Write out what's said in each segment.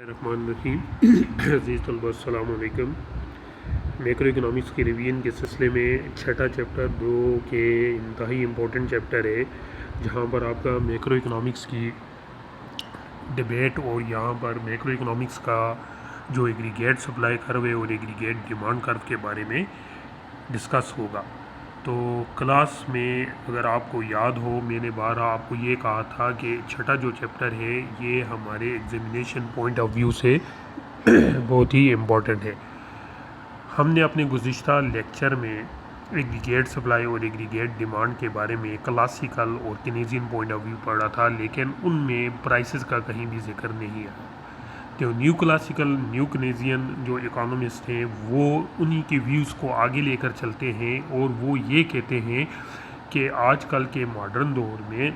الرحمن الرحیم عزیز طلبہ السلام علیکم۔ میکرو اکنامکس کی ریویژن کے سلسلے میں چھٹا چیپٹر جو کہ انتہائی امپورٹنٹ چیپٹر ہے، جہاں پر آپ کا میکرو اکنامکس کی ڈبیٹ اور یہاں پر میکرو اکنامکس کا جو ایگریگیٹ سپلائی کرو ہے اور ایگریگیٹ ڈیمانڈ کرو کے بارے میں ڈسکس ہوگا۔ تو کلاس میں اگر آپ کو یاد ہو، میں نے بارہ آپ کو یہ کہا تھا کہ چھٹا جو چیپٹر ہے یہ ہمارے ایگزامینیشن پوائنٹ آف ویو سے بہت ہی امپورٹنٹ ہے۔ ہم نے اپنے گزشتہ لیکچر میں ایگریگیٹ سپلائی اور ایگریگیٹ ڈیمانڈ کے بارے میں کلاسیکل اور کینیزین پوائنٹ آف ویو پڑھا تھا، لیکن ان میں پرائسز کا کہیں بھی ذکر نہیں ہے۔ تو نیو کلاسیکل نیو کینیزین جو اکانومسٹ ہیں وہ انہی کے ویوز کو آگے لے کر چلتے ہیں، اور وہ یہ کہتے ہیں کہ آج کل کے ماڈرن دور میں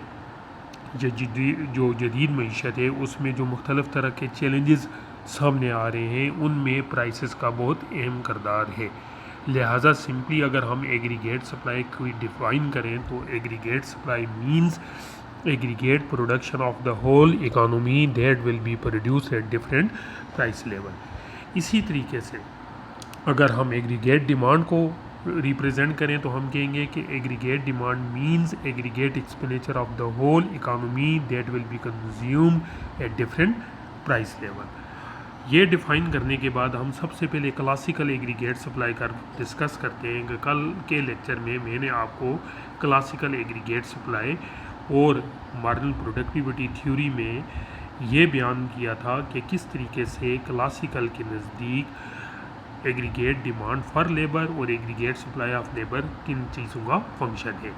جو جدید معیشت ہے اس میں جو مختلف طرح کے چیلنجز سامنے آ رہے ہیں ان میں پرائسز کا بہت اہم کردار ہے۔ لہٰذا سمپلی اگر ہم ایگریگیٹ سپلائی کو ڈیفائن کریں تو aggregate supply means aggregate production of the whole economy that will be produced at different price level۔ اسی طریقے سے اگر ہم ایگریگیٹ ڈیمانڈ کو ریپرزینٹ کریں تو ہم کہیں گے کہ aggregate demand means aggregate expenditure of the whole economy that will be consumed at different price level. یہ ڈیفائن کرنے کے بعد ہم سب سے پہلے کلاسیکل ایگریگیٹ سپلائی کر ڈسکس کرتے ہیں کہ کل کے لیکچر میں میں نے آپ کو کلاسیکل ایگریگیٹ سپلائی اور مارجنل پروڈکٹیوٹی تھیوری میں یہ بیان کیا تھا کہ کس طریقے سے کلاسیکل کے نزدیک ایگریگیٹ ڈیمانڈ فار لیبر اور ایگریگیٹ سپلائی آف لیبر کن چیزوں کا فنکشن ہے،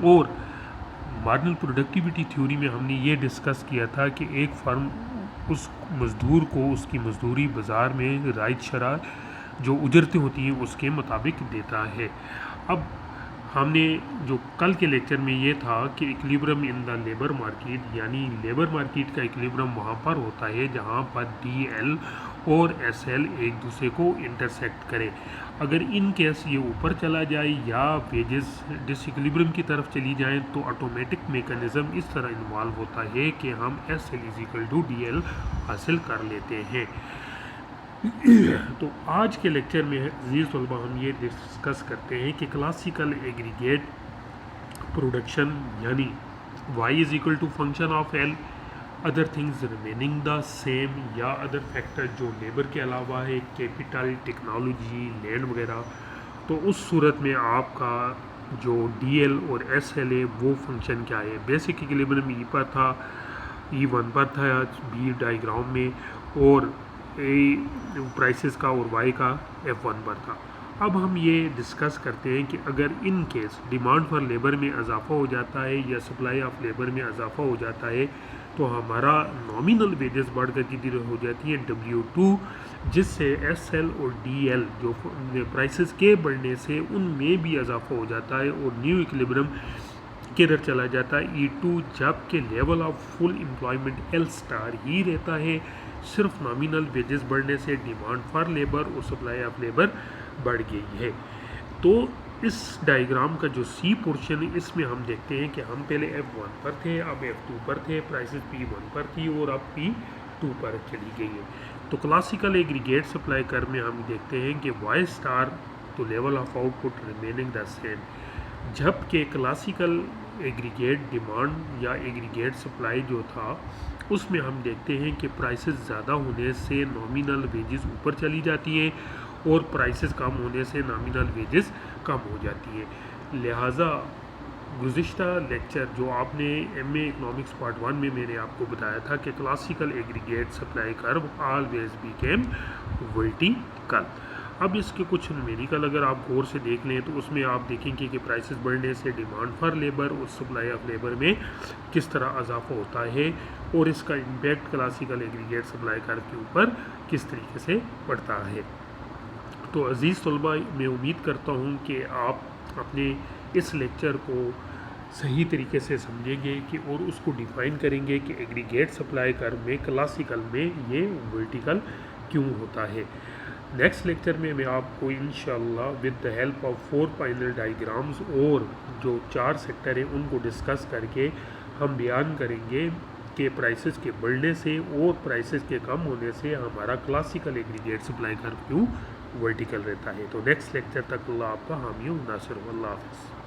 اور مارجنل پروڈکٹیوٹی تھیوری میں ہم نے یہ ڈسکس کیا تھا کہ ایک فرم اس مزدور کو اس کی مزدوری بازار میں رائج شرح جو اجرتیں ہوتی ہیں اس کے مطابق دیتا ہے۔ اب ہم نے جو کل کے لیکچر میں یہ تھا کہ ایکویلیبرم ان دا لیبر مارکیٹ، یعنی لیبر مارکیٹ کا ایکویلیبرم وہاں پر ہوتا ہے جہاں پر ڈی ایل اور ایس ایل ایک دوسرے کو انٹرسیکٹ کرے۔ اگر ان کیس یہ اوپر چلا جائے یا ویجز ڈس ایکویلیبرم کی طرف چلی جائیں تو آٹومیٹک میکانزم اس طرح انوالو ہوتا ہے کہ ہم S L is equal to D L حاصل کر لیتے ہیں۔ تو آج کے لیکچر میں عزیز طلبہ ہم یہ ڈسکس کرتے ہیں کہ کلاسیکل ایگریگیٹ پروڈکشن یعنی Y is equal to function of L, other things remaining the same, یا ادر فیکٹر جو لیبر کے علاوہ ہے، کیپٹل، ٹیکنالوجی، لینڈ وغیرہ، تو اس صورت میں آپ کا جو ڈی ایل اور ایس ایل ہے وہ فنکشن کیا ہے۔ بیسک ایکویلیبرم ای پر تھا، ای ون پر تھا بی ڈائیگرام میں، اور اے پرائسز کا اور وائی کا ایف ون پر تھا۔ اب ہم یہ ڈسکس کرتے ہیں کہ اگر in case demand for labour میں اضافہ ہو جاتا ہے یا سپلائی آف لیبر میں اضافہ ہو جاتا ہے تو ہمارا نامینل ویجز بڑھ کر کتنی ہو جاتی ہے W2، جس سے ایس ایل اور ڈی ایل جو پرائسز کے بڑھنے سے ان میں بھی اضافہ ہو جاتا ہے، اور نیو ایکویلیبرم کدھر چلا جاتا ہے E2، جبکہ level of full employment L star ہی رہتا ہے، صرف نامینل ویجز بڑھنے سے ڈیمانڈ فار لیبر اور سپلائی آف لیبر بڑھ گئی ہے۔ تو اس ڈائیگرام کا جو سی پورشن ہے اس میں ہم دیکھتے ہیں کہ ہم پہلے F1 پر تھے، اب F2 پر تھے، پرائسز P1 پر تھی اور اب P2 پر چلی گئی ہے۔ تو کلاسیکل ایگریگیٹ سپلائی کر میں ہم دیکھتے ہیں کہ وائی اسٹار تو level of out put remaining the same, جبکہ کلاسیکل ایگریگیٹ ڈیمانڈ یا ایگریگیٹ سپلائی جو تھا اس میں ہم دیکھتے ہیں کہ پرائسز زیادہ ہونے سے نامینل ویجز اوپر چلی جاتی ہیں اور پرائسز کم ہونے سے نامینل ویجز کم ہو جاتی ہیں۔ لہٰذا گزشتہ لیکچر جو آپ نے ایم اے اکنامکس پارٹ 1 میں نے آپ کو بتایا تھا کہ کلاسیکل ایگریگیٹ سپلائی کرو آلویز بیکیم ورٹیکل۔ اب اس کے کچھ نومیریکل اگر آپ غور سے دیکھ لیں تو اس میں آپ دیکھیں گے کہ پرائسز بڑھنے سے ڈیمانڈ فار لیبر اور سپلائی آف لیبر میں کس طرح اضافہ ہوتا ہے، اور اس کا امپیکٹ کلاسیکل ایگریگیٹ سپلائی کرو کے اوپر کس طریقے سے پڑتا ہے۔ تو عزیز طلبہ میں امید کرتا ہوں کہ آپ اپنے اس لیکچر کو صحیح طریقے سے سمجھیں گے کہ اور اس کو ڈیفائن کریں گے کہ ایگریگیٹ سپلائی کرو میں کلاسیکل میں یہ ورٹیکل کیوں ہوتا ہے۔ نیکسٹ لیکچر میں آپ کو انشاءاللہ with the help of 4 panel diagrams اور جو 4 سیکٹر ہیں ان کو ڈسکس کر کے ہم بیان کریں گے کے پرائسز کے بڑھنے سے اور پرائسز کے کم ہونے سے ہمارا کلاسیکل ایگریگیٹ سپلائی کا کیوں ورٹیکل رہتا ہے. تو نیکسٹ لیکچر تک اللہ آپ کا حامی و ناصر ہو. اللہ حافظ.